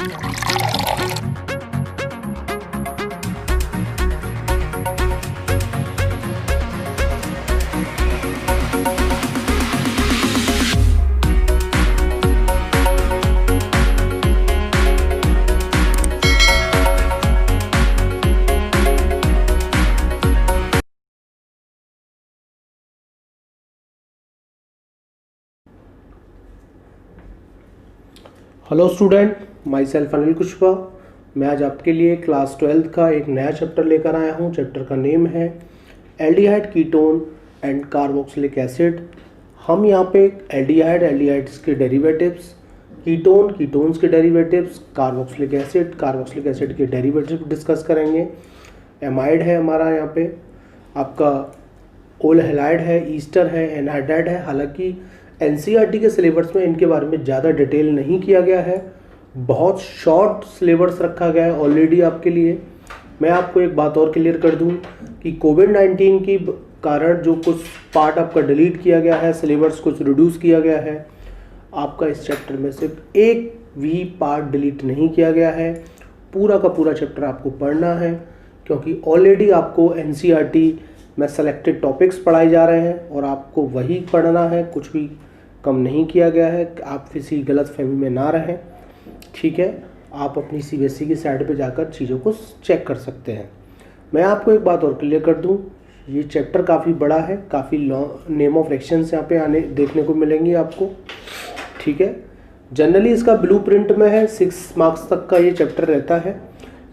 Hello student, my self Anil Kushwaha. मैं आज आपके लिए क्लास 12th का एक नया चैप्टर लेकर आया हूँ। चैप्टर का नेम है aldehyde, ketone and carboxylic acid. हम यहाँ पे एल्डिहाइड, एल्डिहाइड्स के डेरिवेटिव्स, कीटोन, कीटोन्स के derivatives, carboxylic acid, carboxylic acid के डेरिवेटिव डिस्कस करेंगे। एमाइड है हमारा यहाँ पे, आपका ओल हैलाइड है, ईस्टर है, एनहाइड्राइड है। हालांकि एनसीईआरटी के सिलेबस में इनके बारे में ज़्यादा डिटेल नहीं किया गया है, बहुत शॉर्ट सिलेबस रखा गया है ऑलरेडी आपके लिए। मैं आपको एक बात और क्लियर कर दूं कि कोविड-19 की कारण जो कुछ पार्ट आपका डिलीट किया गया है, सिलेबस कुछ रिड्यूस किया गया है, आपका इस चैप्टर में सिर्फ एक भी पार्ट डिलीट नहीं किया गया है। पूरा का पूरा चैप्टर आपको पढ़ना है, क्योंकि ऑलरेडी आपको एनसीईआरटी में सेलेक्टेड टॉपिक्स पढ़ाए जा रहे हैं और आपको वही पढ़ना है, कुछ भी कम नहीं किया गया है। आप किसी गलत फहमी में ना रहें, ठीक है। आप अपनी सीबीएसई की साइट पे जाकर चीज़ों को चेक कर सकते हैं। मैं आपको एक बात और क्लियर कर दूं, ये चैप्टर काफ़ी बड़ा है, काफ़ी लॉन्ग नेम ऑफ रिएक्शंस यहाँ पे आने देखने को मिलेंगी आपको, ठीक है। जनरली इसका ब्लूप्रिंट में है 6 मार्क्स तक का ये चैप्टर रहता है,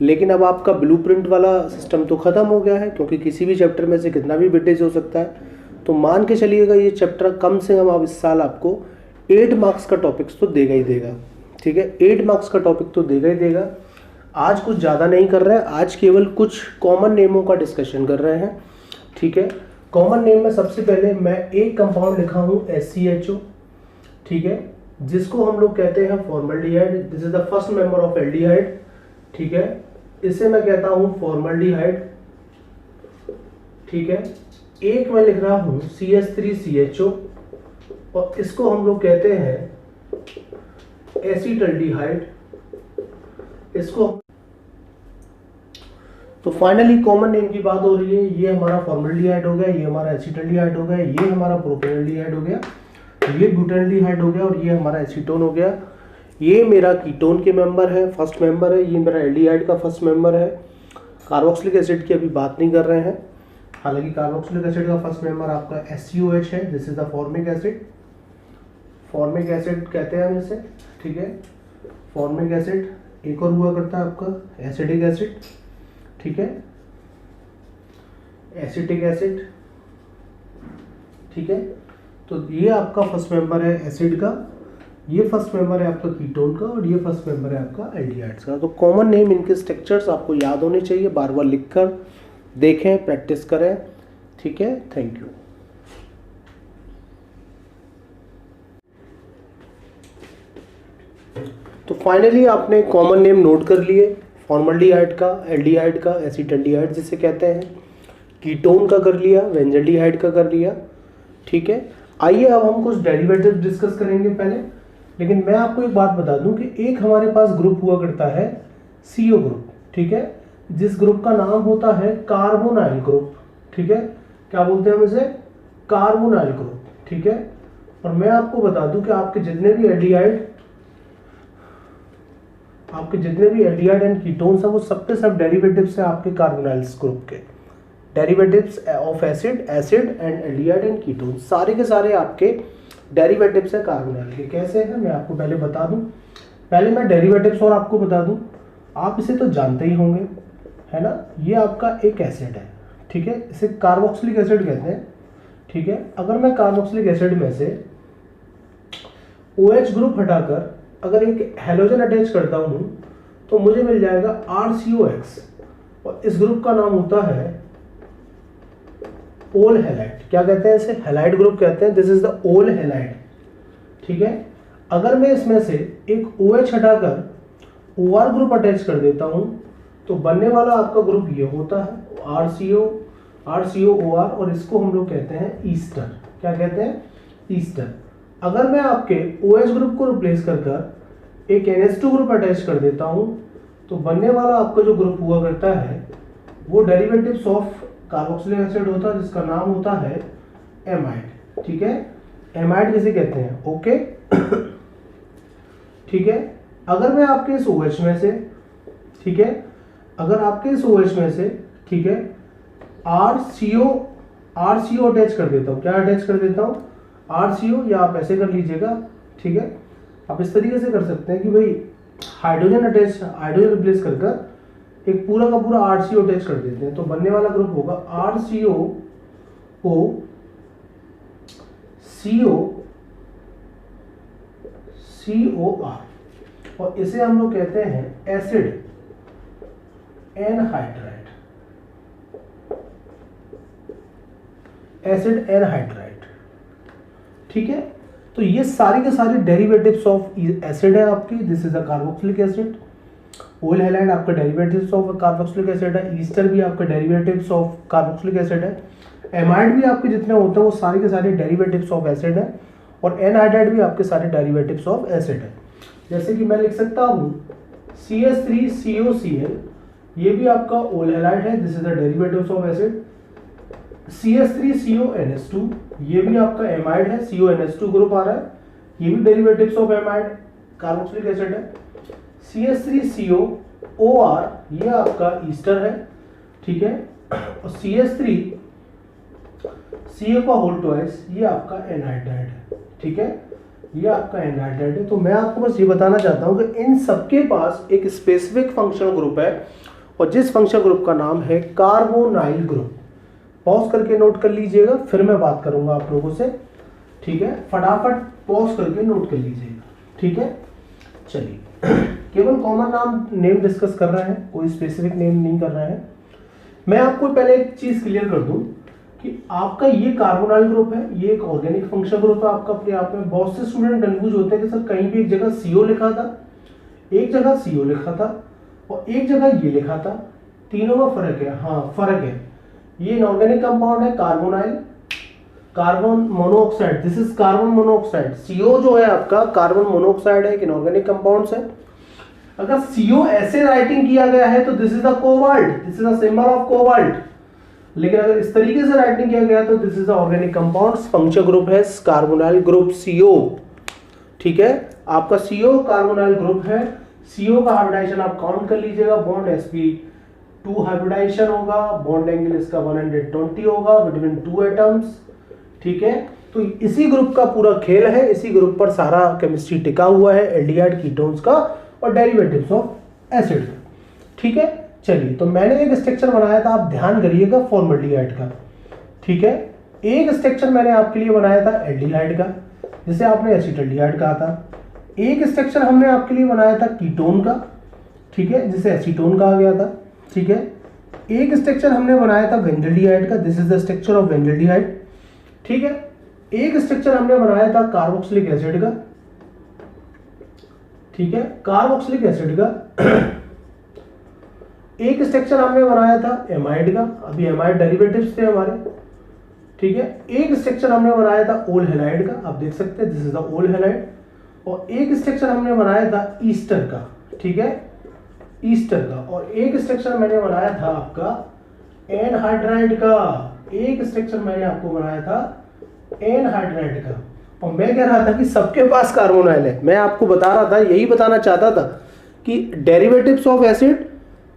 लेकिन अब आपका ब्लूप्रिंट वाला सिस्टम तो ख़त्म हो गया है, क्योंकि किसी भी चैप्टर में से कितना भी वेटेज हो सकता है। तो मान के चलिएगा ये चैप्टर कम से कम अब इस साल आपको 8 मार्क्स का टॉपिक्स तो देगा ही देगा, ठीक है। 8 मार्क्स का टॉपिक तो देगा ही देगा। आज कुछ ज़्यादा नहीं कर रहे हैं, आज केवल कुछ कॉमन नेमों का डिस्कशन कर रहे हैं, ठीक है। कॉमन नेम में सबसे पहले मैं एक कंपाउंड लिखा हूँ SCHO, ठीक है, जिसको हम लोग कहते हैं formaldehyde. This is the first member of aldehyde, ठीक है। इसे मैं कहता हूँ फॉर्मल्डिहाइड, ठीक है। एक मैं लिख रहा हूँ CH3CHO और इसको हम लोग कहते हैं एसीटल्डिहाइड, इसको। तो फाइनली कॉमन नेम की बात हो रही है। ये हमारा फॉर्मल्डिहाइड हो गया, ये हमारा एसीटल्डिहाइड हो गया, ये हमारा प्रोपेनल्डिहाइड हो गया, ये ब्यूटेनल्डिहाइड हो गया और ये हमारा एसीटोन हो गया। ये मेरा कीटोन के मेंबर है, फर्स्ट मेंबर है। ये मेरा एल्डिहाइड का फर्स्ट मेंबर है। कार्बोक्सिलिक एसिड की अभी बात नहीं कर रहे हैं, हालांकि कार्बोक्सिलिक एसिड का फर्स्ट मेंबर आपका SCOH है। This is the formic acid, formic acid कहते हैं हम इसे, ठीक है। फॉर्मिक एसिड एक और हुआ करता है आपका एसिडिक एसिड, ठीक है, एसिटिक एसिड, ठीक है। तो ये आपका फर्स्ट मेंबर है एसिड का, ये फर्स्ट मेंबर है आपका कीटोन का और ये फर्स्ट मेंबर है आपका एल्डिहाइड्स का। तो कॉमन नेम, इनके स्ट्रक्चर्स आपको याद होने चाहिए, बार बार लिखकर देखें, प्रैक्टिस करें, ठीक है। Thank you. तो फाइनली आपने कॉमन नेम नोट कर लिए, फॉर्मल्डिहाइड का, एल्डिहाइड का, एसीटल्डिहाइड जिसे कहते हैं, कीटोन का कर लिया, बेंजल्डिहाइड का कर लिया, ठीक है। आइए अब हम कुछ डेरिवेटिव डिस्कस करेंगे पहले, लेकिन मैं आपको एक बात बता दूं कि एक हमारे पास ग्रुप हुआ करता है CO ग्रुप, ठीक है, जिस ग्रुप का नाम होता है कार्बोनाइल ग्रुप, ठीक है। क्या बोलते हैं हम इसे? कार्बोनाइल ग्रुप, ठीक है। और मैं आपको बता दूं कि आपके जितने भी एल्डिहाइड एंड कीटोन्स हैं वो सबके सब डेरिवेटिव्स हैं आपके कार्बोनाइल्स ग्रुप के। Derivatives of acid and aldehyde and ketone, सारे के सारे आपके डेरिवेटिव्स है कार्बोनाइल के। कैसे है मैं आपको पहले बता दूं। पहले मैं डेरिवेटिव्स और आपको बता दूं, आप इसे तो जानते ही होंगे, है ना। ये आपका एक एसिड है, ठीक है, इसे कार्बोक्सिलिक एसिड कहते हैं, ठीक है। अगर मैं कार्बोक्सिलिक एसिड में से OH ग्रुप हटाकर अगर एक हैलोजन अटैच करता हूं तो मुझे मिल जाएगा RCOX और इस ग्रुप का नाम होता है ओल हैलाइड। क्या कहते हैं इसे? हैलाइड ग्रुप कहते हैं। दिस इज द ओल हैलाइड, ठीक है। अगर मैं इसमें से एक OH हटाकर OR ग्रुप अटैच कर देता हूं तो बनने वाला आपका ग्रुप ये होता है RCOOR और इसको हम लोग कहते हैं ईस्टर। क्या कहते हैं? ईस्टर। अगर मैं आपके OH ग्रुप को रिप्लेस कर एक NH2 ग्रुप अटैच कर देता हूं तो बनने वाला आपका जो ग्रुप हुआ करता है वो डेरिवेटिव्स ऑफ कार्बोक्सिलिक एसिड होता है जिसका नाम होता है एमाइड। ठीक है, एमाइड किसे कहते हैं, ओके। ठीक है, अगर मैं आपके इस OH में से, ठीक है, अगर आपके इस OH में से, ठीक है, RCO अटैच कर देता हूं, क्या अटैच कर देता हूं, RCO, या आप ऐसे कर लीजिएगा। ठीक है, आप इस तरीके से कर सकते हैं कि भाई हाइड्रोजन रिप्लेस कर एक पूरा का पूरा RCO अटैच कर देते हैं तो बनने वाला ग्रुप होगा RCOO COR, और इसे हम लोग कहते हैं एसिड एनहाइड्राइड, एसिड एनहाइड्राइड। ठीक है, तो ये सारी के सारे डेरिवेटिव्स ऑफ एसिड है आपकी। This is a carboxylic acid. ओल हैलाइड आपका डेरिवेटिव्स ऑफ कार्बोक्सिलिक एसिड है, ईस्टर भी आपका डेरिवेटिव्स ऑफ कार्बोक्सिलिक एसिड है, एमाइड भी आपके जितने होते हैं वो सारे के सारे डेरिवेटिव्स ऑफ एसिड है, और एनहाइड्राइड भी आपके सारे डेरिवेटिव्स ऑफ एसिड है। जैसे कि मैं लिख सकता हूं CH3COCl, ये भी आपका ओल हैलाइड है, this is the derivatives of acid. CH3CONH2, ये भी आपका एमाइड है, CONH2 ग्रुप आ रहा है, ये भी derivatives of amide carboxylic acid है। CH3COOR, ये आपका ईस्टर है। ठीक है, और CH3CO का होल ट्वाइस, ये आपका एनहाइड्राइड है। ठीक है, ये आपका एनहाइड्राइड है। तो मैं आपको बस ये बताना चाहता हूं कि इन सबके पास एक स्पेसिफिक फंक्शनल ग्रुप है, और जिस फंक्शनल ग्रुप का नाम है कार्बोनाइल ग्रुप। पॉज करके नोट कर लीजिएगा, फिर मैं बात करूंगा आप लोगों से। ठीक है, फटाफट पॉज करके नोट कर लीजिएगा। ठीक है, चलिए, केवल कॉमन नेम डिस्कस कर रहे हैं, कोई स्पेसिफिक नेम नहीं कर रहे हैं। मैं आपको पहले एक चीज क्लियर कर दूं कि आपका ये कार्बोनाइल ग्रुप है, ये एक ऑर्गेनिक फंक्शनल ग्रुप है आपका अपने आप में। बहुत से स्टूडेंट कंफ्यूज होते हैं कि सर कहीं भी एक जगह CO लिखा था, एक जगह CO लिखा था, और एक जगह ये लिखा था, तीनों में फर्क है। हाँ, फर्क है। ये इनऑर्गेनिक कंपाउंड है carbonyl, carbon monoxide, this is carbon monoxide. CO जो है आपका कार्बन मोनोऑक्साइड है, एक इनऑर्गेनिक कंपाउंड्स है। अगर CO ऐसे राइटिंग किया गया है तो this is the cobalt, this is the symbol of cobalt. लेकिन अगर इस तरीके से राइटिंग किया गया तो this is the organic compounds, functional group है कार्बोनाइल ग्रुप CO। ठीक है, आपका CO कार्बोनाइल ग्रुप है। CO का हाइब्रिडाइजेशन आप काउंट कर लीजिएगा, बॉन्ड sp2 हाइब्रिडाइजेशन होगा, बॉन्ड एंगल इसका 120 होगा बिटवीन टू एटम्स। ठीक है, तो इसी ग्रुप का पूरा खेल है, इसी ग्रुप पर सारा केमिस्ट्री टिका हुआ है, एल्डिहाइड कीटोन्स का और डेरिवेटिव्स ऑफ एसिड का। ठीक है, चलिए, तो मैंने एक स्ट्रक्चर बनाया था, आप ध्यान करिएगा, फॉर्मल्डिहाइड का। ठीक है, एक स्ट्रक्चर मैंने आपके लिए बनाया था एल्डिहाइड का, जिसे आपने एसिटाल्डिहाइड कहा था। एक स्ट्रक्चर हमने आपके लिए बनाया था कीटोन का, ठीक है, जिसे एसीटोन कहा गया था। ठीक है, एक स्ट्रक्चर हमने बनाया था बेंजल्डिहाइड का, this is the structure of benzaldehyde. ठीक है, एक स्ट्रक्चर हमने बनाया था कार्बोक्सिलिक एसिड का। ठीक है, कार्बोक्सिलिक एसिड का। एक स्ट्रक्चर हमने बनाया था एमाइड का, अभी एमाइड डेरिवेटिव्स थे हमारे। ठीक है, एक स्ट्रक्चर हमने बनाया था ओल हैलाइड का, आप देख सकते हैं दिस इज द ओल हैलाइड। और एक स्ट्रक्चर हमने बनाया था ईस्टर का। ठीक है, ईस्टर का। और एक स्ट्रक्चर मैंने बनाया था आपका एनहाइड्राइड का, एक स्ट्रक्चर मैंने आपको बनाया था एनहाइड्राइड का। और मैं कह रहा था कि सबके पास कार्बोनाइल है, मैं आपको बता रहा था, यही बताना चाहता था कि derivatives of acid,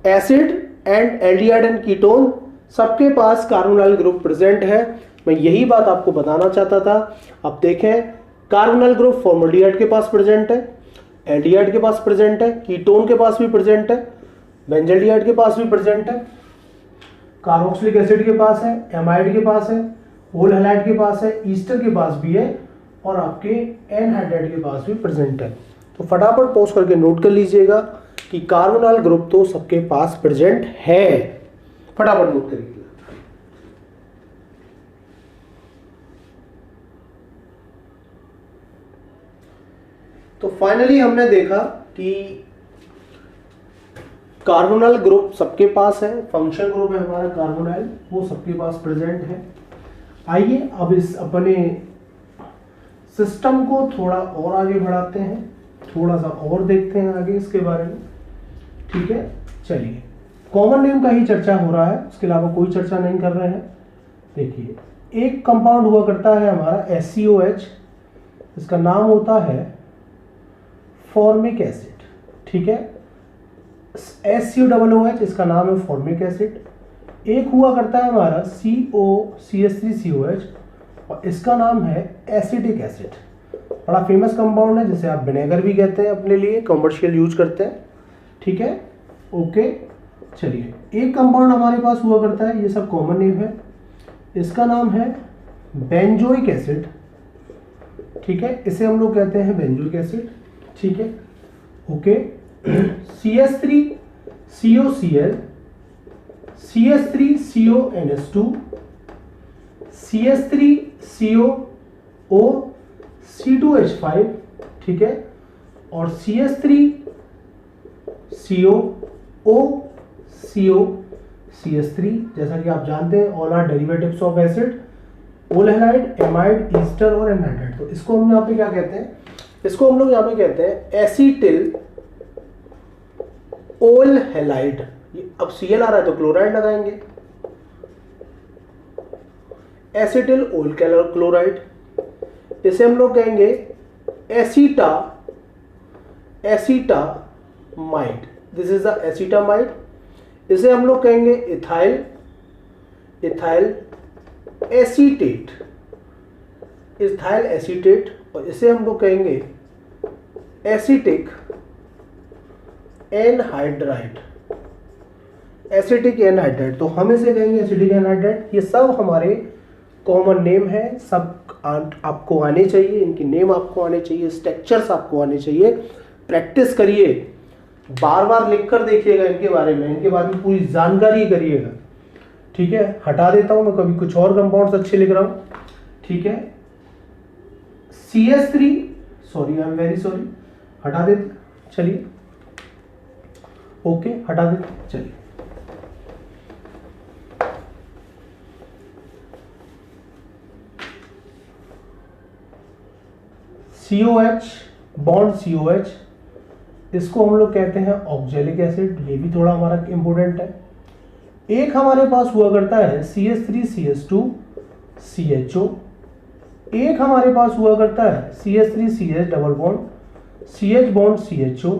acid and aldehyde and ketone, सबके पास कार्बोनाइल ग्रुप प्रेजेंट है। मैं यही बात आपको बताना चाहता था। अब देखें, कार्बोनाइल ग्रुप फॉर्मल्डिहाइड के पास प्रेजेंट है, एल्डिहाइड के पास प्रेजेंट है, कीटोन के पास भी प्रेजेंट है, बेंजल्डिहाइड के पास भी प्रेजेंट है, कार्बोक्सिलिक एसिड के पास है, एमाइड के पास है, ओल हैलाइड के पास है, ईस्टर के पास भी है, और आपके एनहाइड्राइड के पास भी प्रेजेंट है। तो फटाफट पॉज करके नोट कर लीजिएगा कि कार्बोनाइल ग्रुप तो सबके पास प्रेजेंट है। फटाफट नोट करिए। तो फाइनली हमने देखा कि कार्बोनाइल ग्रुप सबके पास है, फंक्शनल ग्रुप है हमारा कार्बोनाइल, वो सबके पास प्रेजेंट है। आइए अब इस अपने सिस्टम को थोड़ा और आगे बढ़ाते हैं। थोड़ा सा और देखते हैं आगे इसके बारे में। ठीक है, चलिए कॉमन नेम का ही चर्चा हो रहा है, उसके अलावा कोई चर्चा नहीं कर रहे हैं। देखिए एक कंपाउंड हुआ करता है हमारा SCOH, इसका नाम होता है फॉर्मिक एसिड। ठीक है, SCOOH इसका नाम है फॉर्मिक एसिड। एक हुआ करता है हमारा COCH3COH और इसका नाम है एसिटिक एसिड। बड़ा फेमस कंपाउंड है, जिसे आप विनेगर भी कहते हैं, अपने लिए कमर्शियल यूज करते हैं। ठीक है, ओके। चलिए एक कंपाउंड हमारे पास हुआ करता है, ये सब कॉमन नेम है, इसका नाम है बेंजोइक एसिड। ठीक है, इसे हम लोग कहते हैं बेंजोइक एसिड। ठीक है, okay. CH3COCl, CH3CONS2, CH3CO, C2H5। ठीक है, और CH3COCO, जैसा कि आप जानते हैं all are derivatives of acid, ओल हैलाइड, एमाइड, ईस्टर और एनहाइड्राइड। तो इसको हम यहाँ पे क्या कहते हैं, इसको हम लोग यहाँ पे कहते हैं एसीटिल ओल हैलाइड। अब Cl आ रहा है तो क्लोराइड लगाएंगे, एसिटिल ओल क्लोराइड। इसे हम लोग कहेंगे एसीटामाइड, दिस इज द एसीटामाइड। इसे हम लोग कहेंगे इथाइल एसीटेट, इथाइल एसीटेट। और इसे हम लोग कहेंगे एसिटिक एनहाइड्राइड, एसिटिक एनहाइड्राइड। तो हम इसे कहेंगे एसिटिक एनहाइड्राइड। ये सब हमारे कॉमन नेम है, सब आपको आने चाहिए, इनकी नेम आपको आने चाहिए, स्ट्रक्चर्स आपको आने चाहिए। प्रैक्टिस करिए, बार बार लिख कर देखिएगा इनके बारे में, इनके बारे में पूरी जानकारी करिएगा। ठीक है, हटा देता हूं मैं, कभी कुछ और कंपाउंड्स अच्छे लिख रहा हूं। ठीक है, CH3, sorry I am very sorry, हटा देते, चलिए ओके, हटा देते, चलिए। COH बॉन्ड COH, इसको हम लोग कहते हैं ऑक्जेलिक एसिड। ये भी थोड़ा हमारा इंपोर्टेंट है। एक हमारे पास हुआ करता है CH3CH2CHO, एक हमारे पास हुआ करता है CH3CH double bond CH bond CHO,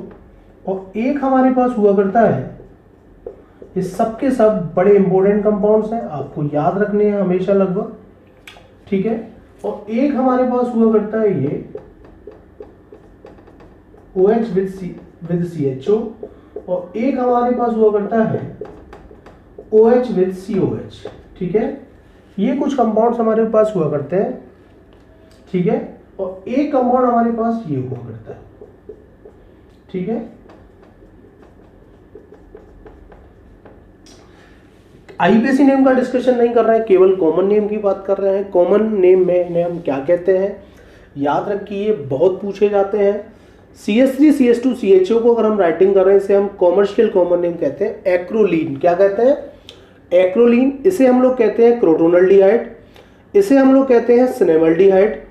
और एक हमारे पास हुआ करता है, ये सब के सब बड़े इंपॉर्टेंट कंपाउंड्स हैं, आपको याद रखने हैं हमेशा लगभग। ठीक है, और एक हमारे पास हुआ करता है ये OH विद CHO, और एक हमारे पास हुआ करता है OH विद COH। ठीक है, ये कुछ कंपाउंड्स हमारे पास हुआ करते हैं। ठीक है, और एक कंपाउंड हमारे पास ये हुआ करता है। ठीक है, आईपीसी नेम का डिस्कशन नहीं कर रहे हैं, केवल कॉमन नेम की बात कर रहे हैं। कॉमन नेम में हम क्या कहते हैं, याद रखिए, बहुत पूछे जाते हैं। CH3CH2CHO को अगर हम राइटिंग कर रहे हैं, इसे हम कॉमर्शियल कॉमन नेम कहते हैं एक्रोलीन। क्या कहते हैं, एक्रोलीन। इसे हम लोग कहते हैं क्रोटोनल्डिहाइड, इसे हम लोग कहते हैं सिनेमल्डिहाइड,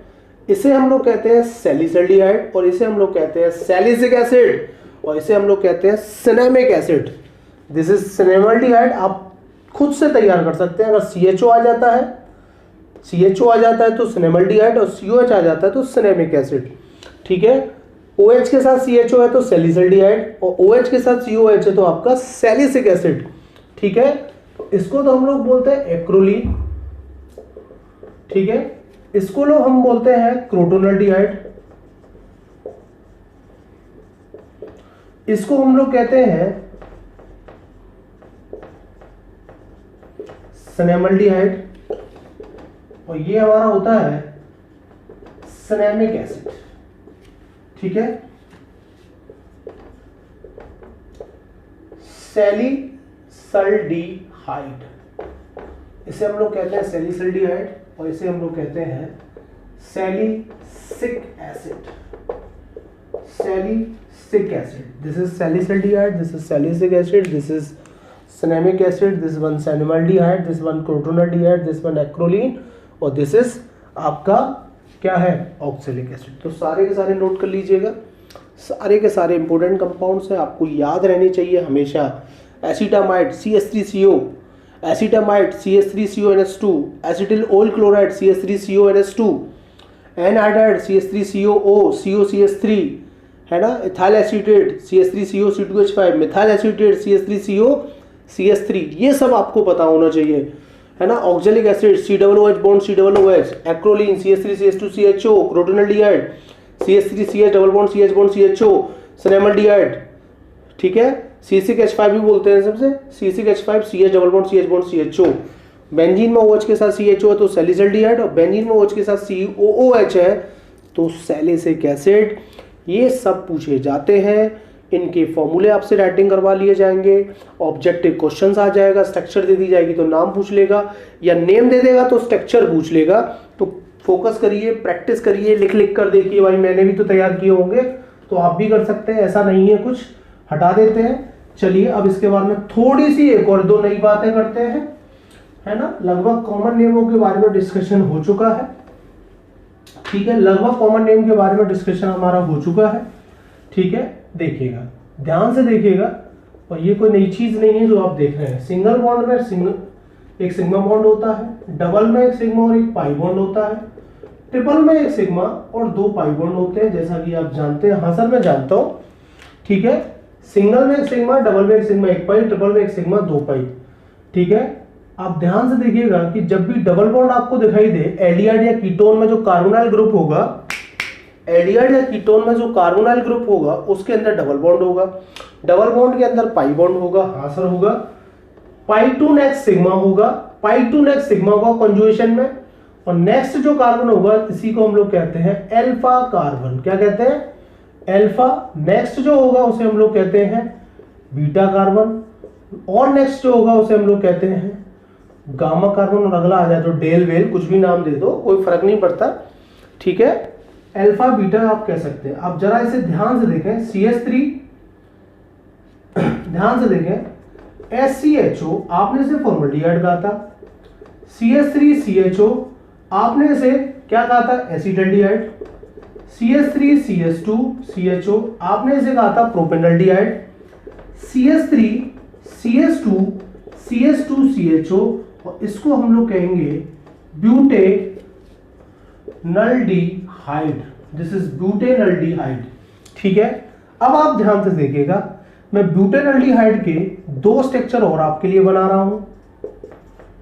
इसे हम लोग कहते हैं सैलिसल्डिहाइड, और इसे हम लोग कहते हैं सैलिसिक एसिड, और इसे हम लोग कहते हैं cinnamic acid. This is cinnamaldehyde. आप खुद से तैयार कर सकते हैं। अगर CHO आ जाता है तो सिनेमल्डिहाइड, और COH आ जाता है तो सिनेमिक एसिड। ठीक है, OH के साथ CHO है तो सैलिसल्डिहाइड, और OH के साथ COH है तो आपका सैलिसिक एसिड। ठीक है, तो इसको तो हम लोग बोलते हैं एक्रोलीन। ठीक है, इसको लोग हम बोलते हैं क्रोटोनल्डिहाइड, इसको हम लोग कहते हैं सिनेमल्डिहाइड, और ये हमारा होता है सिनेमिक एसिड। ठीक है, सैलिसल्डिहाइड, इसे हम लोग कहते हैं सैलिसल्डिहाइड, और इसे हम लोग कहते हैं salicylic acid. Salicylic acid, this is salicylaldehyde, this is salicylic acid, this is cinnamic acid, this one cinnamaldehyde, this one crotonaldehyde, this one acrolein, और दिस इज आपका क्या है, ऑक्सैलिक एसिड। तो सारे के सारे नोट कर लीजिएगा। सारे के सारे इंपॉर्टेंट कंपाउंड्स हैं, आपको याद रहने चाहिए हमेशा। Acetamide CH3CO, acetamide CH3CONH2, acetyl ओल chloride CH3CONH2, anhydride CH3COO COCH3 है ना, ethyl acetate CH3CO, methyl acetate CH3CO, ये सब आपको पता होना चाहिए, है ना। Oxalic acid COOH bond COOH, acrolein CH3CH2CHO, क्रोटोनल्डिहाइड CH3CH double bond CH bond CHO, सिनेमल्डिहाइड, ठीक है, C6H5 भी बोलते हैं सबसे, C6H5 CH double bond CH bond CHO। Benzene में OH के साथ CHO है तो सैलिसल्डिहाइड, और बेंजीन में OH के साथ COOH है तो सैलिसिक एसिड। ये सब पूछे जाते हैं, इनके फॉर्मूले आपसे राइटिंग करवा लिए जाएंगे, ऑब्जेक्टिव क्वेश्चंस आ जाएगा, स्ट्रक्चर दे दी जाएगी तो नाम पूछ लेगा, या नेम दे देगा तो स्ट्रक्चर पूछ लेगा। तो फोकस करिए, प्रैक्टिस करिए, लिख लिख कर देखिए, भाई मैंने भी तो तैयार किए होंगे तो आप भी कर सकते हैं, ऐसा नहीं है कुछ। हटा देते हैं। चलिए अब इसके बारे में थोड़ी सी एक और दो नई बातें करते हैं, है ना। लगभग कॉमन नेमों के बारे में डिस्कशन हो चुका है, ठीक है, लगभग कॉमन नेम के बारे में डिस्कशन हमारा हो चुका है, ठीक है। देखिएगा, ध्यान से देखिएगा, और ये कोई नई चीज नहीं है जो आप देख रहे हैं। सिंगल बॉन्ड में एक सिग्मा बॉन्ड होता है, डबल में एक सिग्मा और एक पाई बॉन्ड होता है, ट्रिपल में एक सिग्मा और दो पाई बॉन्ड होते हैं, जैसा कि आप जानते हैं। हाँ सर मैं जानता हूं, ठीक है। सिंगल में एक सिग्मा, डबल में एक सिग्मा एक पाई, ट्रिपल में एक सिग्मा दो पाई, ठीक है। आप ध्यान से देखिएगा कि जब भी डबल बॉन्ड आपको दिखाई दे, एल्डिहाइड या कीटोन में जो कार्बोनाइल ग्रुप होगा, एल्डिहाइड या कीटोन में जो कार्बोनाइल ग्रुप होगा उसके अंदर डबल बॉन्ड होगा, डबल बॉन्ड के अंदर पाई बॉन्ड होगा। हाँ सर होगा। पाई टू नेक्स्ट सिग्मा होगा, पाई टू नेक्स्ट सिग्मा होगा कंजुगेशन में, और नेक्स्ट जो कार्बन होगा इसी को हम लोग कहते हैं अल्फा कार्बन। क्या कहते हैं? अल्फा। नेक्स्ट जो होगा उसे हम लोग कहते हैं बीटा कार्बन, और नेक्स्ट जो होगा उसे हम लोग कहते हैं गामा कार्बन, और अगला आ जाए तो डेल वेल, कुछ भी नाम दे दो, कोई फर्क नहीं पड़ता, ठीक है। अल्फा बीटा आप कह सकते हैं। अब जरा इसे ध्यान से देखें, CH3 ध्यान से देखें, SCHO आपने इसे फॉर्मल्डिहाइड कहा था, CH3CHO आपने इसे क्या कहा था? एसिटल्डिहाइड, CH3CH2CHO आपने इसे कहा था प्रोपेनल्डिहाइड, CH3CH2CH2CHO और इसको हम लोग कहेंगे ब्यूटेनल्डिहाइड। दिस इज ब्यूटेनल्डिहाइड, ठीक है। अब आप ध्यान से देखिएगा, मैं ब्यूटेनल्डिहाइड के दो स्ट्रक्चर और आपके लिए बना रहा हूं,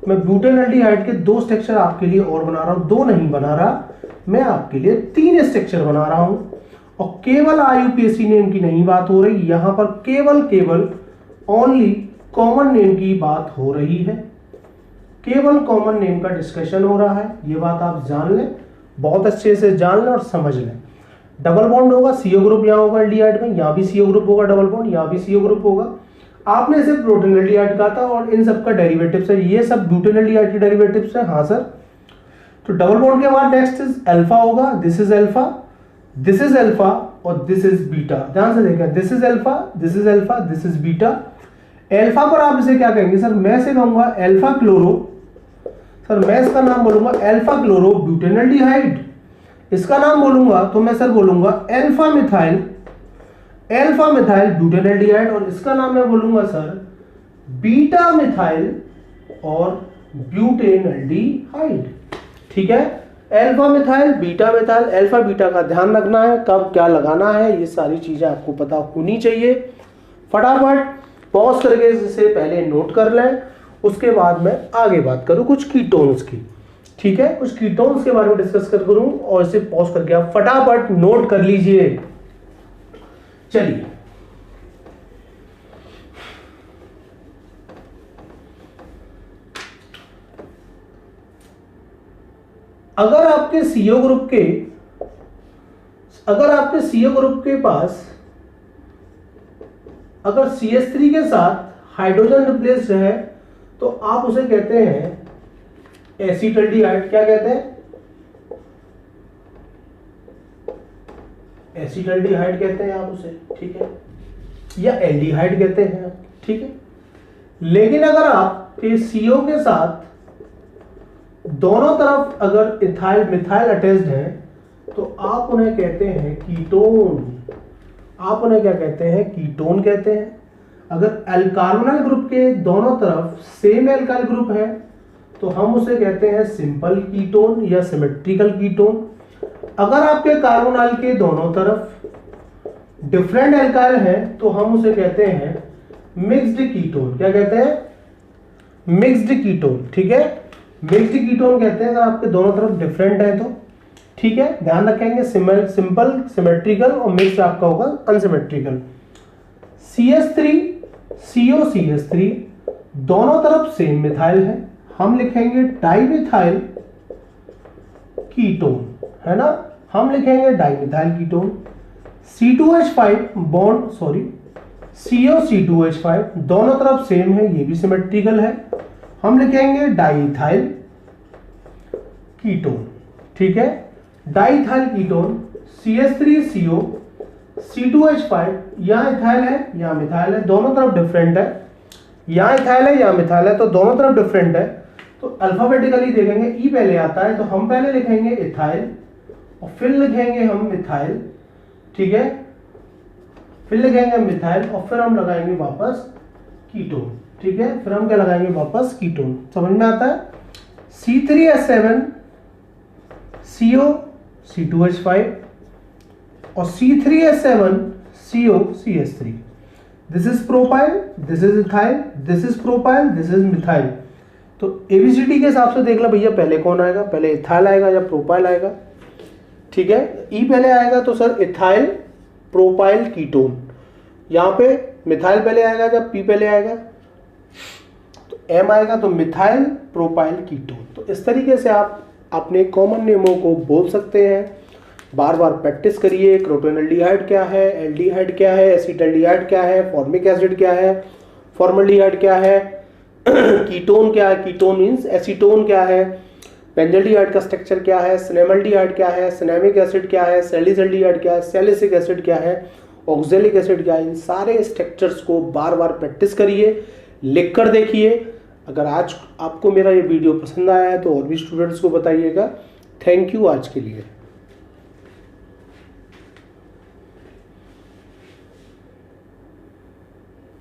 मैं ब्यूटेनल्डिहाइड के दो स्ट्रक्चर आपके लिए और बना रहा हूं, दो नहीं बना रहा, मैं आपके लिए 3 स्ट्रक्चर बना रहा हूं। और केवल IUPAC नेम की नहीं बात हो रही, यहां पर केवल ओनली कॉमन नेम की बात हो रही है, केवल कॉमन नेम का डिस्कशन हो रहा है। ये बात आप जान लें, बहुत अच्छे से जान लें और समझ लें। डबल बॉन्ड होगा, CO ग्रुप यहाँ होगा एल्डिहाइड में, यहाँ भी CO ग्रुप होगा डबल बॉन्ड, यहाँ भी CO ग्रुप होगा। आपने इसे प्रोटेनल्डिहाइड कहा था और इन सबका डेरिवेटिव्स है, ये सब ब्यूटेनल्डिहाइड के डेरिवेटिव्स है। हाँ सर। तो डबल बॉन्ड के बाद नेक्स्ट इज अल्फा होगा, this is alpha, this is alpha और दिस इज बीटा। ध्यान से देखिए, this is alpha, this is alpha, this is beta. Alpha पर आप इसे क्या कहेंगे? सर मैं इसे कहूंगा अल्फा क्लोरो, सर मैं इसका नाम बोलूंगा अल्फा क्लोरो ब्यूटेनल्डिहाइड। इसका नाम बोलूंगा तो मैं सर बोलूंगा अल्फा मिथाइल ब्यूटेनल्डिहाइड, और इसका नाम मैं बोलूंगा सर बीटा मिथाइल और ब्यूटेनल्डिहाइड, ठीक है। Alpha methyl, beta methyl, alpha beta का ध्यान रखना है, कब क्या लगाना है, ये सारी चीजें आपको पता होनी चाहिए। फटाफट पॉज करके इसे पहले नोट कर लें, उसके बाद मैं आगे बात करूं कुछ कीटोन्स की, ठीक है। कुछ कीटोन्स के बारे में डिस्कस करूं और इसे पॉज करके आप फटाफट नोट कर लीजिए। चलिए अगर आपके CO ग्रुप के पास अगर CH3 के साथ हाइड्रोजन रिप्लेस्ड है तो आप उसे कहते हैं एसिटल्डिहाइड। क्या कहते हैं? एसिटल्डिहाइड कहते हैं आप उसे, ठीक है, या एल्डिहाइड कहते हैं, ठीक है। लेकिन अगर आपके CO के साथ दोनों तरफ अगर इथाइल मिथाइल अटैच्ड है तो आप उन्हें कहते हैं कीटोन। आप उन्हें क्या कहते हैं, कीटोन कहते हैं। अगर एल्कार्बोनिल ग्रुप के दोनों तरफ सेम एल्काइल ग्रुप है तो हम उसे कहते हैं सिंपल कीटोन या सिमेट्रिकल कीटोन। अगर आपके कार्बोनाइल के दोनों तरफ डिफरेंट एल्काइल है तो हम उसे कहते हैं मिक्स्ड कीटोन। क्या कहते हैं, मिक्स्ड कीटोन। ठीक है, मिक्स्ड कीटोन कहते हैं अगर आपके दोनों तरफ डिफरेंट है तो। ठीक है, ध्यान रखेंगे, सिंपल, सिमेट्रिकल और मिक्स्ड आपका होगा अनसिमेट्रिकल। CH3 COCH3 दोनों तरफ सेम मिथाइल है, हम लिखेंगे डाइमिथाइल कीटोन, है ना, हम लिखेंगे dimethyl ketone. C2H5 bond COC2H5 दोनों तरफ सेम है, ये भी सिमेट्रिकल है, हम लिखेंगे डाइइथाइल कीटोन। ठीक है, डाइइथाइल कीटोन CH3CO C2H5, यहाँ इथाइल है यहाँ मिथाइल है, दोनों तरफ डिफरेंट है, यहाँ इथाइल है यहाँ मिथाइल है तो दोनों तरफ डिफरेंट है। तो अल्फाबेटिकली देखेंगे, ई पहले आता है तो हम पहले लिखेंगे इथाइल और फिर लिखेंगे हम मिथाइल। ठीक है, फिर लिखेंगे मिथाइल और फिर हम लगाएंगे वापस कीटोन। ठीक है, फिर हम क्या लगाएंगे, वापस कीटोन। समझ में आता है। C3H7 CO C2H5 और C3H7 CO CH3। This is propyl, this is ethyl, this is propyl, this is methyl. तो ABCD के हिसाब से देख लो भैया, पहले कौन आएगा, पहले इथाइल आएगा या प्रोपाइल आएगा। ठीक है, ई पहले आएगा तो सर इथाइल प्रोपाइल कीटोन, यहाँ पे मिथाइल पहले आएगा जब पी पहले आएगा तो एम आएगा तो मिथाइल प्रोपाइल कीटोन। तो इस तरीके से आप अपने कॉमन नेमों को बोल सकते हैं। बार बार प्रैक्टिस करिए। क्रोटोनल्डिहाइड क्या है, एल्डिहाइड क्या है, एसिटल्डिहाइड क्या है, फॉर्मिक एसिड क्या है, फॉर्मल्डिहाइड क्या है, कीटोन क्या है, कीटोन मीन्स एसीटोन क्या है, बेंजल्डिहाइड का स्ट्रक्चर क्या है, सिनेमल्डिहाइड क्या है, सिनेमिक एसिड क्या है, सैलिसल्डिहाइड क्या है, सैलिसिक एसिड क्या है, ऑक्जेलिक एसिड क्या है। इन सारे स्ट्रक्चर्स को बार बार प्रैक्टिस करिए, लिख कर देखिए। अगर आज आपको मेरा ये वीडियो पसंद आया है तो और भी स्टूडेंट्स को बताइएगा। थैंक यू आज के लिए।